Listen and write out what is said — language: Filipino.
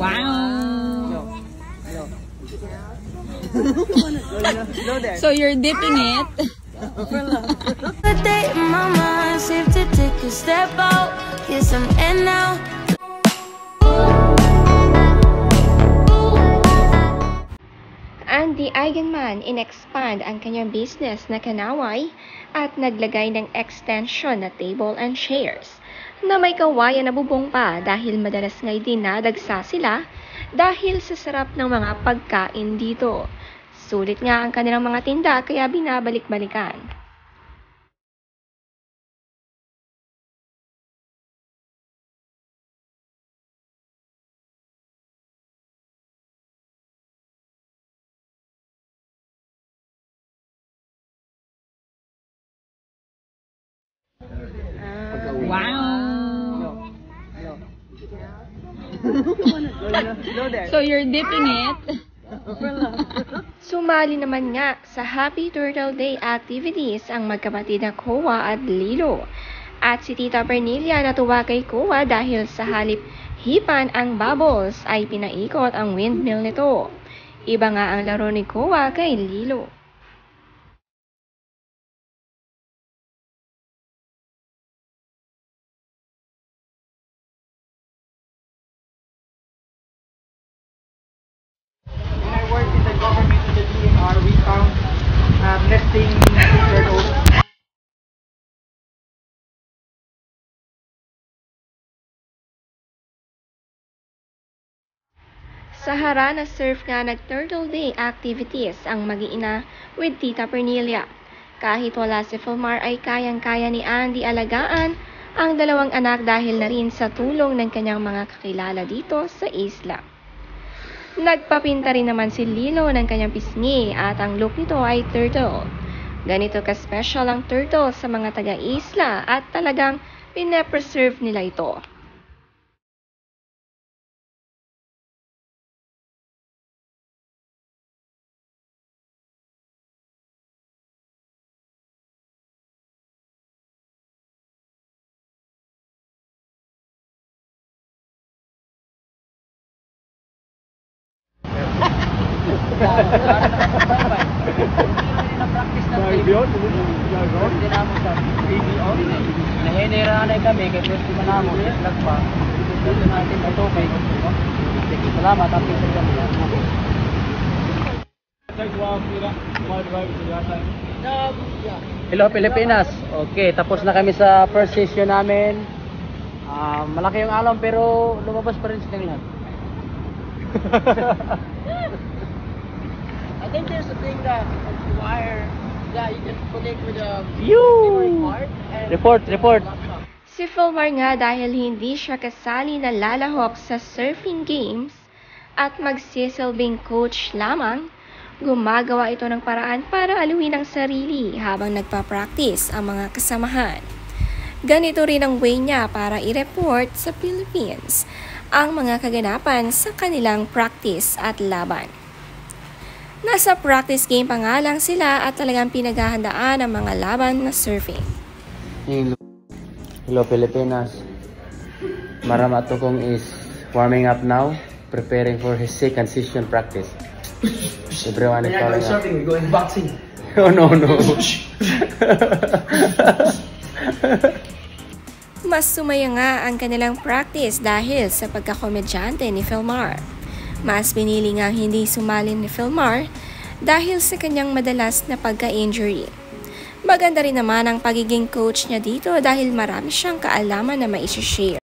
Wow! So you're dipping it? The day in my mind, safe to take a step out, get some air now. Andy Eigenman in-expand ang kanyang business na Kanaway at naglagay ng extension na table and chairs na may kawayan na bubong pa dahil madalas nga'y dinadagsa sila dahil sa sarap ng mga pagkain dito. Sulit nga ang kanilang mga tinda kaya binabalik-balikan. Wow! So you're dipping it? Sumali naman nga sa Happy Turtle Day activities ang magkapatid na Koa at Lilo. At si Tita Pernilia natuwa kay Koa dahil sa halip hipan ang bubbles ay pinaikot ang windmill nito. Iba nga ang laro ni Koa kay Lilo. We found nesting turtles. Sa Harana Surf nga nag-Turtle Day activities ang mag-iina with Tita Pernilia. Kahit wala si Filmar ay kayang-kaya ni Andy alagaan ang dalawang anak dahil na rin sa tulong ng kanyang mga kakilala dito sa isla. Nagpapinta rin naman si Lilo ng kanyang pisngi at ang look nito ay turtle. Ganito ka-special ang turtle sa mga taga-isla at talagang pinapreserve nila ito. Nahinirahan kami kay Pwede Manamo, nagpa. Dito natin ito kay salamat at Hello Pilipinas. Okay, tapos na kami sa first session namin. Malaki yung alam pero lumabas pa rin silang lahat. I think there's a thing that wire that you can connect with a part and report. Si Filmar nga dahil hindi siya kasali na lalahok sa surfing games at magsisilbing coach lamang, gumagawa ito ng paraan para aluhin ang sarili habang nagpa-practice ang mga kasamahan. Ganito rin ang way niya para i-report sa Philippines ang mga kaganapan sa kanilang practice at laban. Nasa practice game pa nga lang sila at talagang pinaghahandaan ang mga laban na surfing. Hello Pilipinas. Maramatukong is warming up now, preparing for his second session practice. Everyone is going surfing, we're going boxing. Oh no. Mas sumaya nga ang kanilang practice dahil sa pagkakomedyante ni Filmar. Mas pinili nga hindi sumali ni Filmar dahil sa kanyang madalas na pagka-injury. Maganda rin naman ang pagiging coach niya dito dahil marami siyang kaalaman na maishishare.